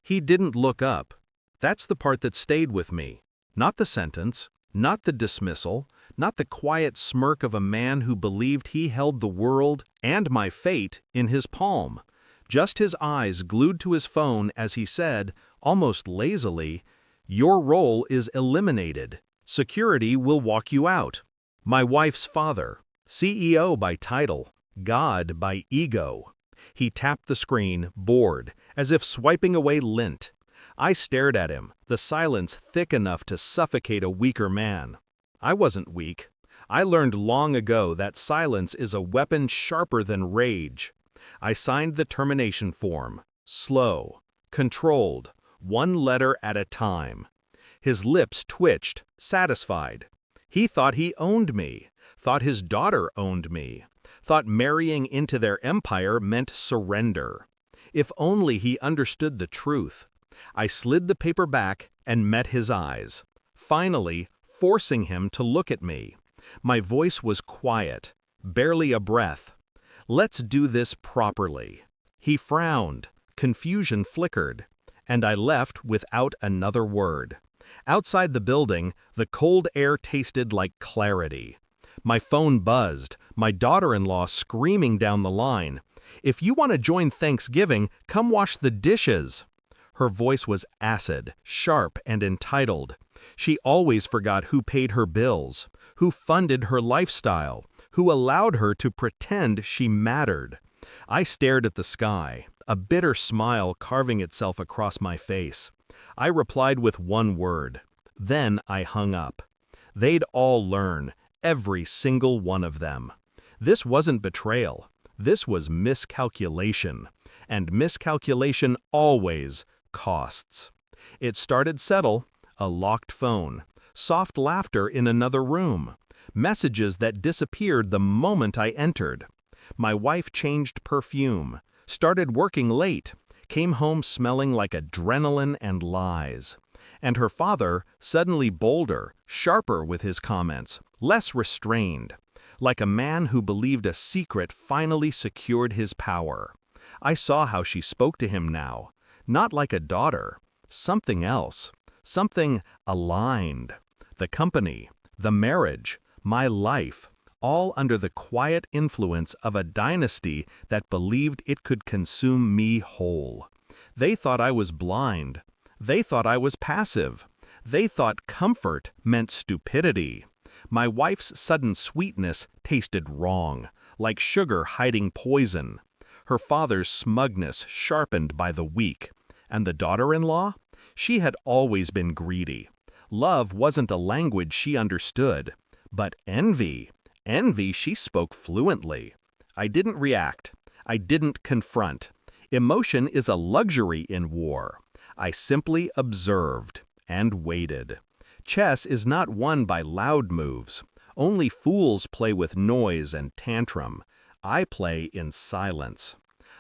He didn't look up. That's the part that stayed with me. Not the sentence, not the dismissal, not the quiet smirk of a man who believed he held the world and my fate in his palm. Just his eyes glued to his phone as he said, almost lazily, "Your role is eliminated. Security will walk you out." My wife's father, CEO by title, God by ego. He tapped the screen, bored, as if swiping away lint. I stared at him, the silence thick enough to suffocate a weaker man. I wasn't weak. I learned long ago that silence is a weapon sharper than rage. I signed the termination form, slow, controlled, one letter at a time. His lips twitched, satisfied. He thought he owned me, thought his daughter owned me, thought marrying into their empire meant surrender. If only he understood the truth. I slid the paper back and met his eyes, finally forcing him to look at me. My voice was quiet, barely a breath. "Let's do this properly." He frowned, confusion flickered, and I left without another word. Outside the building, the cold air tasted like clarity. My phone buzzed, my daughter-in-law screaming down the line, "If you want to join Thanksgiving, come wash the dishes." Her voice was acid, sharp, and entitled. She always forgot who paid her bills, who funded her lifestyle, who allowed her to pretend she mattered. I stared at the sky, a bitter smile carving itself across my face. I replied with one word. Then I hung up. They'd all learn, every single one of them. This wasn't betrayal. This was miscalculation. And miscalculation always costs. It started subtle, a locked phone, soft laughter in another room, messages that disappeared the moment I entered. My wife changed perfume, started working late, came home smelling like adrenaline and lies. And her father, suddenly bolder, sharper with his comments, less restrained, like a man who believed a secret finally secured his power. I saw how she spoke to him now, not like a daughter, something else, something aligned. The company, the marriage, my life, all under the quiet influence of a dynasty that believed it could consume me whole. They thought I was blind. They thought I was passive. They thought comfort meant stupidity. My wife's sudden sweetness tasted wrong, like sugar hiding poison. Her father's smugness sharpened by the weak. And the daughter-in-law? She had always been greedy. Love wasn't a language she understood. But envy she spoke fluently. I didn't react. I didn't confront. Emotion is a luxury in war. I simply observed and waited. Chess is not won by loud moves. Only fools play with noise and tantrum. I play in silence.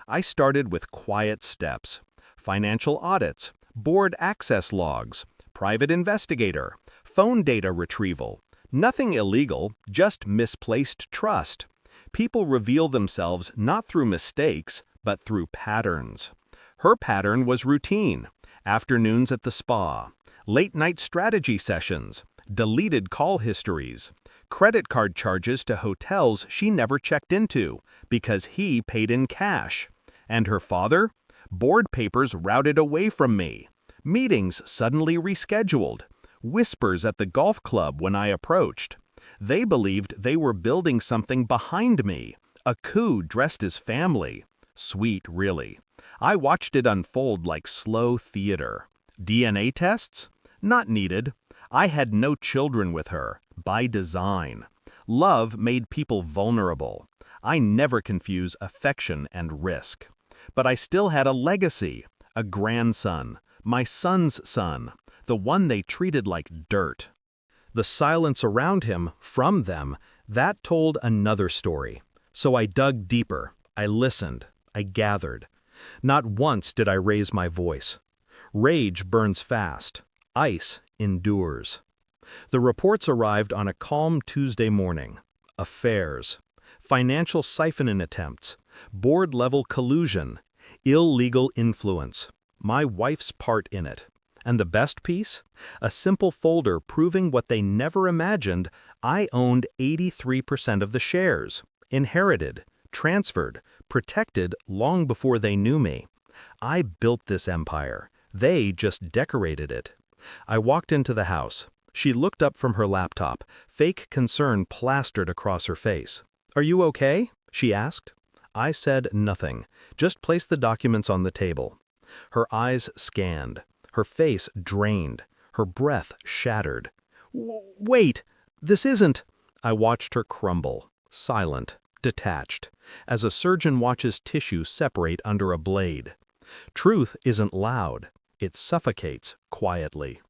I started with quiet steps. Financial audits, board access logs, private investigator, phone data retrieval. Nothing illegal, just misplaced trust. People reveal themselves not through mistakes, but through patterns. Her pattern was routine. Afternoons at the spa, late-night strategy sessions, deleted call histories, credit card charges to hotels she never checked into because he paid in cash. And her father? Board papers routed away from me. Meetings suddenly rescheduled. Whispers at the golf club when I approached. They believed they were building something behind me, a coup dressed as family. Sweet, really. I watched it unfold like slow theater. DNA tests? Not needed. I had no children with her, by design. Love made people vulnerable. I never confuse affection and risk. But I still had a legacy, a grandson, my son's son, the one they treated like dirt. The silence around him, from them, that told another story. So I dug deeper, I listened, I gathered. Not once did I raise my voice. Rage burns fast, ice endures. The reports arrived on a calm Tuesday morning. Affairs, financial siphoning attempts, board-level collusion, illegal influence. My wife's part in it. And the best piece? A simple folder proving what they never imagined: I owned 83% of the shares. Inherited, transferred, protected long before they knew me. I built this empire. They just decorated it. I walked into the house. She looked up from her laptop, fake concern plastered across her face. "Are you okay?" she asked. I said nothing, just placed the documents on the table. Her eyes scanned, her face drained, her breath shattered. Wait, this isn't." I watched her crumble, silent, detached, as a surgeon watches tissue separate under a blade. Truth isn't loud, it suffocates quietly.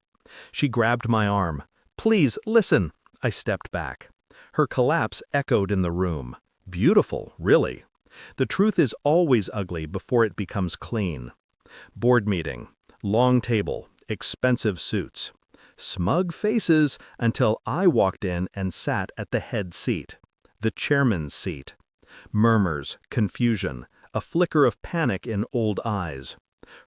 She grabbed my arm. "Please, listen." I stepped back. Her collapse echoed in the room. Beautiful, really. The truth is always ugly before it becomes clean. Board meeting. Long table. Expensive suits. Smug faces until I walked in and sat at the head seat. The chairman's seat. Murmurs, confusion, a flicker of panic in old eyes.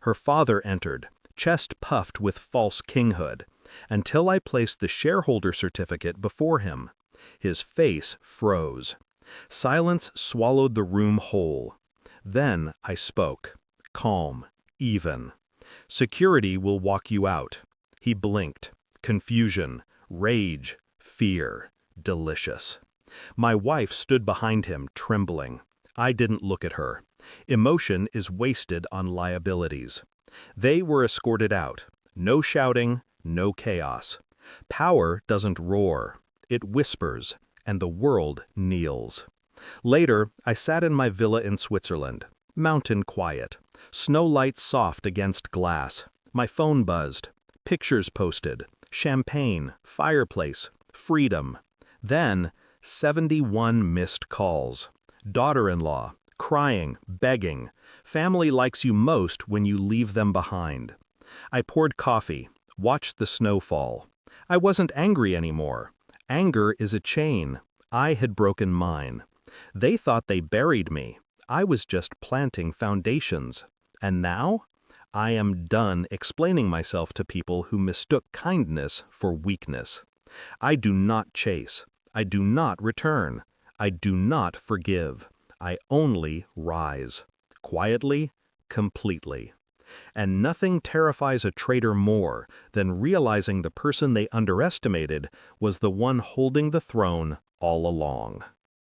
Her father entered, chest puffed with false kinghood, until I placed the shareholder certificate before him. His face froze. Silence swallowed the room whole. Then I spoke, calm, even. "Security will walk you out." He blinked. Confusion, rage, fear, delicious. My wife stood behind him, trembling. I didn't look at her. Emotion is wasted on liabilities. They were escorted out. No shouting, no chaos. Power doesn't roar. It whispers, and the world kneels. Later, I sat in my villa in Switzerland. Mountain quiet. Snow light soft against glass. My phone buzzed. Pictures posted. Champagne, fireplace, freedom. Then, 71 missed calls. Daughter-in-law, crying, begging. Family likes you most when you leave them behind. I poured coffee, watched the snow fall. I wasn't angry anymore. Anger is a chain. I had broken mine. They thought they buried me. I was just planting foundations. And now? I am done explaining myself to people who mistook kindness for weakness. I do not chase. I do not return. I do not forgive. I only rise. Quietly, completely. And nothing terrifies a traitor more than realizing the person they underestimated was the one holding the throne all along.